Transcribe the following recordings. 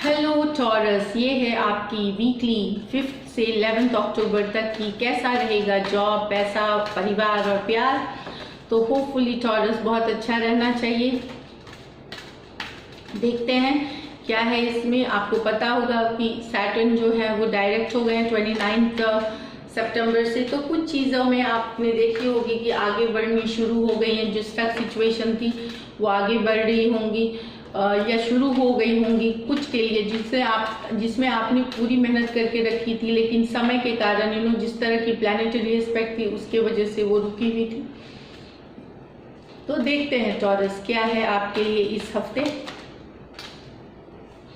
Hello taurus, ये है आपकी वीकली 5 से 11 अक्टूबर तक की कैसा रहेगा जॉब, पैसा, परिवार और प्यार। तो होपफुली टॉरस बहुत अच्छा रहना चाहिए। देखते हैं क्या है इसमें। आपको पता होगा कि सैटर्न जो है वो डायरेक्ट हो गए हैं 29 सितंबर से। तो कुछ चीज़ों में आपने देखी होगी कि आगे बढ़नी शुरू हो गई हैं। जो स्टक सिचुएशन थी वो आगे बढ़ रही होंगी या शुरू हो गई होंगी कुछ के लिए, जिसमें आपने पूरी मेहनत करके रखी थी, लेकिन समय के कारण जिस तरह की प्लानिटरी एस्पेक्ट थी उसके वजह से वो रुकी हुई थी। तो देखते हैं टॉरस क्या है आपके लिए इस हफ्ते।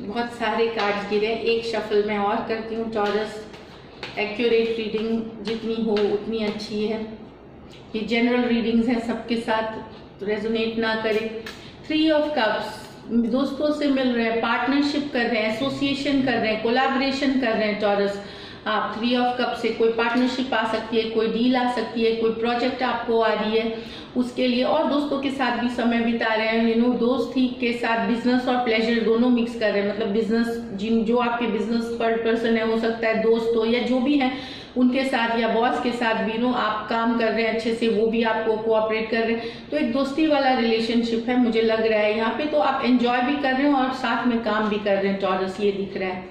बहुत सारे कार्ड्स गिरे, एक शफल मैं और करती हूँ टॉरस। एक्यूरेट रीडिंग जितनी हो उतनी अच्छी है। ये जनरल रीडिंग्स हैं, सबके साथ रेजोनेट ना करें। 3 ऑफ कप्स, दोस्तों से मिल रहे हैं, पार्टनरशिप कर रहे हैं, एसोसिएशन कर रहे हैं, कोलैबोरेशन कर रहे हैं टॉरस। आप 3 ऑफ कप से कोई पार्टनरशिप आ सकती है, कोई डील आ सकती है, कोई प्रोजेक्ट आपको आ रही है उसके लिए, और दोस्तों के साथ भी समय बिता रहे हैं। दोस्ती के साथ बिजनेस और प्लेजर दोनों मिक्स कर रहे हैं। मतलब बिजनेस जो आपके बिजनेस पर्सन है, हो सकता है दोस्त हो या जो भी है उनके साथ, या बॉस के साथ भी आप काम कर रहे हैं अच्छे से, वो भी आपको कोऑपरेट कर रहे हैं। तो एक दोस्ती वाला रिलेशनशिप है मुझे लग रहा है यहाँ पे। तो आप एंजॉय भी कर रहे हैं और साथ में काम भी कर रहे हैं टॉरस, ये दिख रहा है।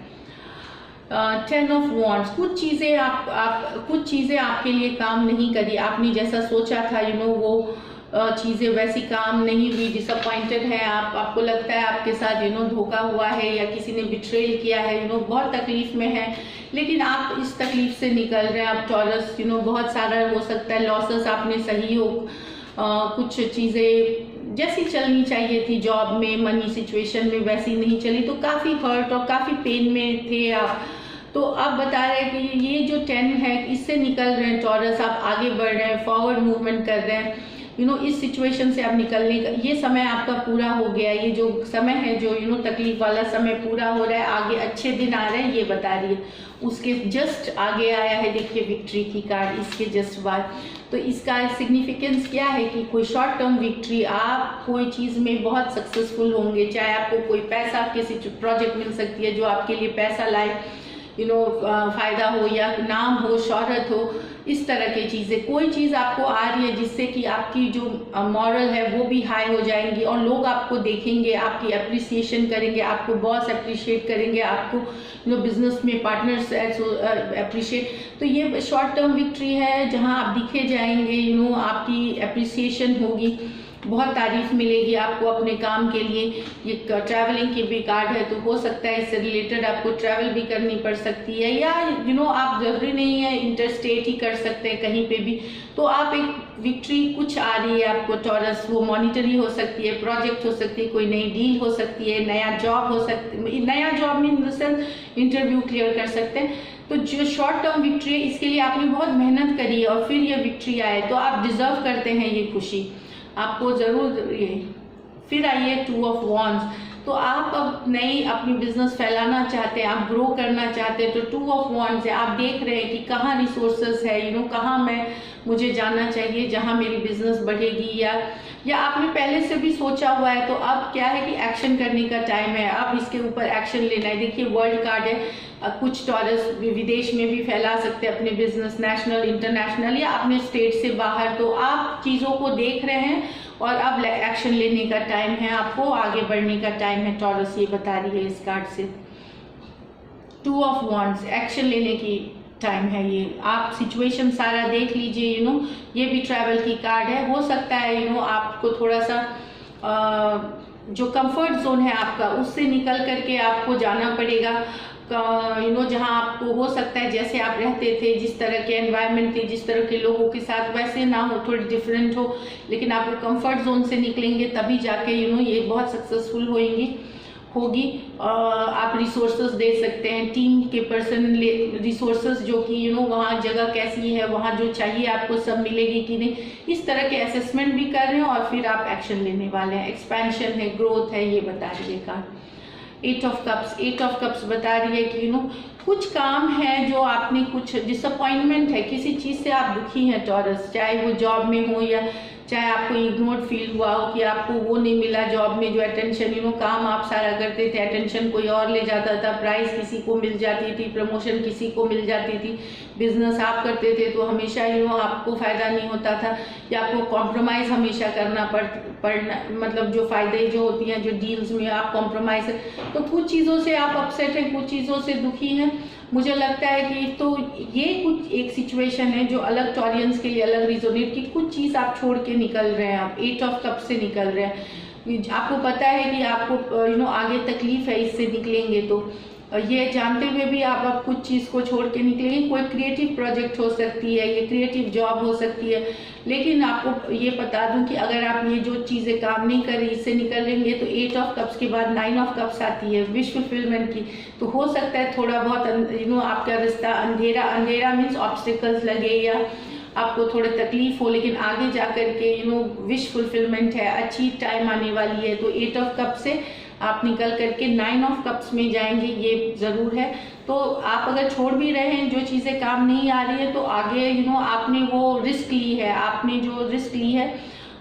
10 ऑफ वॉन्ड्स, कुछ चीज़ें आपके लिए काम नहीं करी, आपने जैसा सोचा था वो चीज़ें वैसी काम नहीं हुई, डिसअपॉइंटेड है आप। आपको लगता है आपके साथ धोखा हुआ है या किसी ने बिट्रेल किया है, बहुत तकलीफ में है, लेकिन आप इस तकलीफ से निकल रहे हैं। आप टॉरस बहुत सारा हो सकता है लॉसेस आपने सही हो, कुछ चीज़ें जैसी चलनी चाहिए थी जॉब में, मनी सिचुएशन में वैसी नहीं चली, तो काफ़ी हर्ट और काफ़ी पेन में थे आप। तो अब बता रहे हैं कि ये जो 10 है इससे निकल रहे हैं टॉरस, आप आगे बढ़ रहे हैं, फॉरवर्ड मूवमेंट कर रहे हैं। इस सिचुएशन से अब निकलने का ये समय आपका पूरा हो गया। ये जो समय है जो तकलीफ वाला समय पूरा हो रहा है, आगे अच्छे दिन आ रहे हैं, ये बता रही है। उसके जस्ट आगे आया है, देखिए विक्ट्री की कार्ड इसके जस्ट बाद। तो इसका सिग्निफिकेंस क्या है कि कोई शॉर्ट टर्म विक्ट्री, आप कोई चीज़ में बहुत सक्सेसफुल होंगे। चाहे आपको कोई पैसा, किसी प्रोजेक्ट मिल सकती है जो आपके लिए पैसा लाए, फायदा हो या नाम हो, शोहरत हो, इस तरह की चीज़ें, कोई चीज़ आपको आ रही है जिससे कि आपकी जो मॉरल है वो भी हाई हो जाएंगी और लोग आपको देखेंगे, आपकी अप्रिसिएशन करेंगे, आपको बॉस अप्रिशिएट करेंगे, आपको बिजनेस में पार्टनर्स अप्रिशिएट। तो ये शॉर्ट टर्म विक्ट्री है जहां आप दिखे जाएंगे, आपकी अप्रिसिएशन होगी, बहुत तारीफ मिलेगी आपको अपने काम के लिए। ये ट्रैवलिंग की भी कार्ड है, तो हो सकता है इससे रिलेटेड आपको ट्रैवल भी करनी पड़ सकती है, या आप जरूरी नहीं है इंटरस्टेट ही कर सकते हैं कहीं पे भी। तो आप एक विक्ट्री कुछ आ रही है आपको टॉरस, वो मॉनिटरी हो सकती है, प्रोजेक्ट हो सकती है, कोई नई डील हो सकती है, नया जॉब हो सकती है। नया जॉब में इंटरव्यू क्लियर कर सकते हैं। तो जो शॉर्ट टर्म विक्ट्री है इसके लिए आपने बहुत मेहनत करी है और फिर ये विक्ट्री आए, तो आप डिजर्व करते हैं ये खुशी, आपको जरूर ये। फिर आइए 2 ऑफ वॉन्ड्स। तो आप अब नई अपनी बिजनेस फैलाना चाहते हैं, आप ग्रो करना चाहते हैं, तो 2 ऑफ वॉन्ड्स है। आप देख रहे हैं कि कहाँ रिसोर्सेस है, कहाँ मुझे जाना चाहिए जहाँ मेरी बिजनेस बढ़ेगी, या आपने पहले से भी सोचा हुआ है। तो अब क्या है कि एक्शन करने का टाइम है, अब इसके ऊपर एक्शन लेना है। देखिए वर्ल्ड कार्ड है, कुछ टॉरस विदेश में भी फैला सकते हैं अपने बिजनेस, नेशनल, इंटरनेशनल या अपने स्टेट से बाहर। तो आप चीज़ों को देख रहे हैं और अब एक्शन लेने का टाइम है, आपको आगे बढ़ने का टाइम है टॉरस, ये बता रही है इस कार्ड से। 2 ऑफ वॉन्ड्स, एक्शन लेने की टाइम है ये। आप सिचुएशन सारा देख लीजिए, ये भी ट्रैवल की कार्ड है। हो सकता है आपको थोड़ा सा जो कंफर्ट जोन है आपका उससे निकल करके आपको जाना पड़ेगा, जहाँ आपको हो सकता है जैसे आप रहते थे, जिस तरह के एनवायरनमेंट थे, जिस तरह के लोगों के साथ, वैसे ना हो, थोड़ी डिफरेंट हो, लेकिन आपको कंफर्ट जोन से निकलेंगे तभी जाके ये बहुत सक्सेसफुल होगी। आप रिसोर्सेज दे सकते हैं, टीम के पर्सन रिसोर्सेज जो कि वहाँ जगह कैसी है, वहाँ जो चाहिए आपको सब मिलेगी कि नहीं, इस तरह के असेसमेंट भी कर रहे हैं और फिर आप एक्शन लेने वाले हैं। एक्सपेंशन है, ग्रोथ है, ये बता रही है कार्ड। 8 ऑफ कप्स बता रही है कि कुछ काम है जो आपने, कुछ डिसअपॉइंटमेंट है, किसी चीज़ से आप दुखी हैं टॉरस, चाहे वो जॉब में हो या चाहे आपको इग्नोर्ड फील हुआ हो कि आपको वो नहीं मिला जॉब में जो अटेंशन, काम आप सारा करते थे, अटेंशन कोई और ले जाता था, प्राइज किसी को मिल जाती थी, प्रमोशन किसी को मिल जाती थी, बिजनेस आप करते थे तो हमेशा आपको फ़ायदा नहीं होता था, या आपको कॉम्प्रोमाइज़ हमेशा करना पड़ना, मतलब जो फ़ायदे जो होती हैं, जो डील्स में आप कॉम्प्रोमाइज़, तो कुछ चीज़ों से आप अपसेट हैं, कुछ चीज़ों से दुखी हैं। मुझे लगता है कि तो ये कुछ एक सिचुएशन है जो अलग टॉरियंस के लिए अलग रिजोनेट की, कुछ चीज़ आप छोड़ के निकल रहे हैं, आप 8 ऑफ कप से निकल रहे हैं, आपको पता है कि आपको आगे तकलीफ है, इससे निकलेंगे तो ये जानते हुए भी आप कुछ चीज़ को छोड़ के निकलेंगे। कोई क्रिएटिव प्रोजेक्ट हो सकती है, ये क्रिएटिव जॉब हो सकती है, लेकिन आपको ये बता दूं कि अगर आप ये जो चीज़ें काम नहीं कर रही, इससे निकलेंगे तो 8 ऑफ कप्स के बाद 9 ऑफ कप्स आती है विश फुलफिलमेंट की। तो हो सकता है थोड़ा बहुत आपका रास्ता अंधेरा मीन्स ऑब्स्टिकल्स लगे या आपको थोड़े तकलीफ हो, लेकिन आगे जा कर के विश फुलफिलमेंट है, अच्छी टाइम आने वाली है। तो 8 ऑफ कप से आप निकल करके 9 ऑफ कप्स में जाएंगे, ये ज़रूर है। तो आप अगर छोड़ भी रहे हैं, जो चीज़ें काम नहीं आ रही है, तो आगे आपने वो रिस्क ली है, आपने जो रिस्क ली है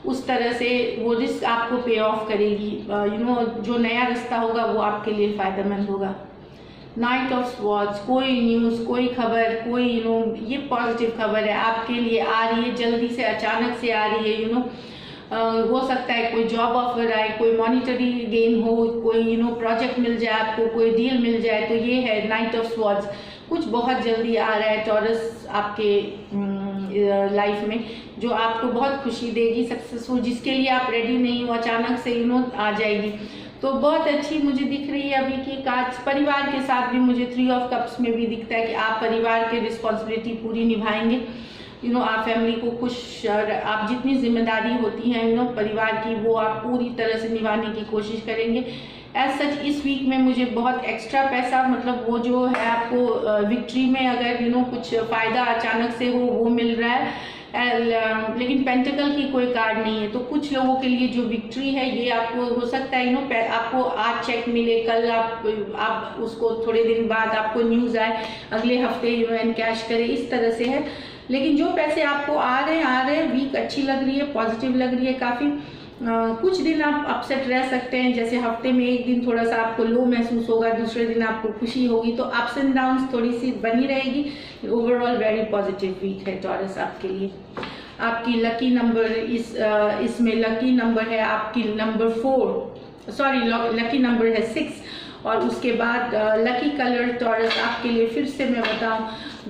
उस तरह से वो रिस्क आपको पे ऑफ करेगी। जो नया रास्ता होगा वो आपके लिए फ़ायदेमंद होगा। नाइट ऑफ स्वॉर्ड्स, कोई न्यूज़, कोई खबर, कोई ये पॉजिटिव खबर है आपके लिए, आ रही है जल्दी से, अचानक से आ रही है। हो सकता है कोई जॉब ऑफर आए, कोई मॉनिटरी गेन हो, कोई प्रोजेक्ट मिल जाए आपको, कोई डील मिल जाए, तो ये है नाइट ऑफ स्वॉर्ड्स। कुछ बहुत जल्दी आ रहा है टॉरस आपके लाइफ में, जो आपको बहुत खुशी देगी, सक्सेसफुल, जिसके लिए आप रेडी नहीं हो, अचानक से आ जाएगी। तो बहुत अच्छी मुझे दिख रही है अभी की कार्ड्स। परिवार के साथ भी मुझे 3 ऑफ कप्स में भी दिखता है कि आप परिवार की रिस्पॉन्सिबिलिटी पूरी निभाएंगे। आप फैमिली को खुश, और आप जितनी जिम्मेदारी होती है परिवार की, वो आप पूरी तरह से निभाने की कोशिश करेंगे। एज सच इस वीक में मुझे बहुत एक्स्ट्रा पैसा, मतलब वो जो है आपको विक्ट्री में अगर कुछ फ़ायदा अचानक से वो मिल रहा है, लेकिन पेंटिकल की कोई कार्ड नहीं है। तो कुछ लोगों के लिए जो विक्ट्री है ये आपको हो सकता है आपको आज चेक मिले, कल आप उसको थोड़े दिन बाद आपको न्यूज़ आए, अगले हफ्ते कैश करे, इस तरह से है। लेकिन जो पैसे आपको आ रहे हैं, वीक अच्छी लग रही है, पॉजिटिव लग रही है काफ़ी। कुछ दिन आप अपसेट रह सकते हैं, जैसे हफ्ते में एक दिन थोड़ा सा आपको लो महसूस होगा, दूसरे दिन आपको खुशी होगी, तो अप्स एंड डाउन्स थोड़ी सी बनी रहेगी। ओवरऑल वेरी पॉजिटिव वीक है टॉरस आपके लिए। आपकी लकी नंबर इसमें लकी नंबर है आपकी नंबर 4, सॉरी लकी नंबर है 6, और उसके बाद लकी कलर टॉरस आपके लिए फिर से मैं बताऊं,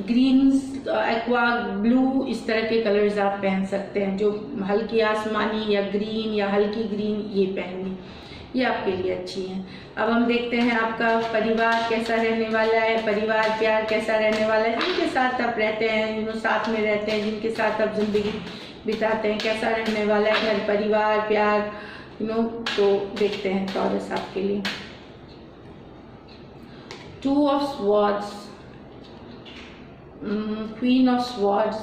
ग्रीन्स, एक्वा ब्लू, इस तरह के कलर्स आप पहन सकते हैं, जो हल्की आसमानी या ग्रीन या हल्की ग्रीन ये पहननी, ये आपके लिए अच्छी हैं। अब हम देखते हैं आपका परिवार कैसा रहने वाला है, परिवार प्यार कैसा रहने वाला है, जिनके साथ आप रहते हैं, साथ में रहते हैं, जिनके साथ आप जिंदगी बिताते हैं, कैसा रहने वाला है घर परिवार प्यार, तो देखते हैं टॉरस आपके लिए। 2 of swords, queen of swords,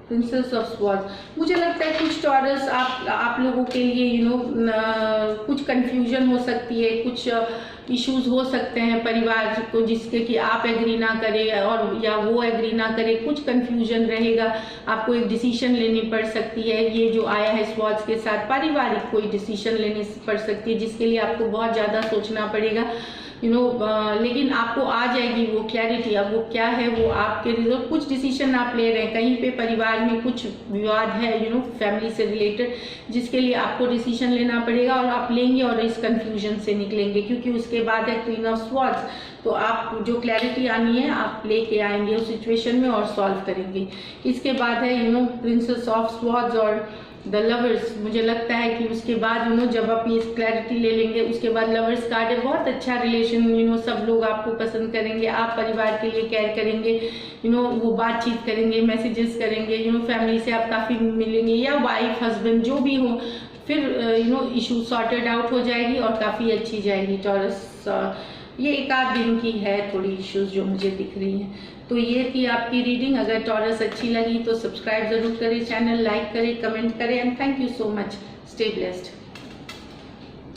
princess of swords. मुझे लगता है कुछ टॉरस आप लोगों के लिए कुछ कंफ्यूजन हो सकती है, कुछ इश्यूज हो सकते हैं परिवार को, जिसके कि आप एग्री ना करें और या वो एग्री ना करे, कुछ कंफ्यूजन रहेगा, आपको एक डिसीजन लेनी पड़ सकती है। ये जो आया है स्वॉर्ड्स के साथ, पारिवारिक कोई डिसीजन लेनी पड़ सकती है, जिसके लिए आपको बहुत ज़्यादा सोचना पड़ेगा, लेकिन आपको आ जाएगी वो क्लैरिटी। अब वो क्या है, वो आपके रिजल्ट, कुछ डिसीजन आप ले रहे हैं, कहीं पे परिवार में कुछ विवाद है फैमिली से रिलेटेड, जिसके लिए आपको डिसीजन लेना पड़ेगा, और आप लेंगे और इस कंफ्यूजन से निकलेंगे, क्योंकि उसके बाद है क्वीन ऑफ स्वॉर्ड्स। तो आप जो क्लैरिटी आनी है आप लेके आएंगे उस सिचुएशन में और सॉल्व करेंगे। इसके बाद है प्रिंसेस ऑफ स्वॉर्ड्स और द लवर्स। मुझे लगता है कि उसके बाद जब आप ये क्लैरिटी ले लेंगे, उसके बाद लवर्स कार्ड है, बहुत अच्छा रिलेशन, सब लोग आपको पसंद करेंगे, आप परिवार के लिए केयर करेंगे, वो बातचीत करेंगे, मैसेजेस करेंगे, फैमिली से आप काफ़ी मिलेंगे, या वाइफ हस्बैंड जो भी हो, फिर इशू सॉर्टेड आउट हो जाएगी और काफ़ी अच्छी जाएगी टॉरस। ये एक आध दिन की है थोड़ी इश्यूज जो मुझे दिख रही हैं। तो ये थी आपकी रीडिंग। अगर टॉरस अच्छी लगी तो सब्सक्राइब जरूर करें, चैनल लाइक करें, कमेंट करें, and thank you so much. Stay blessed.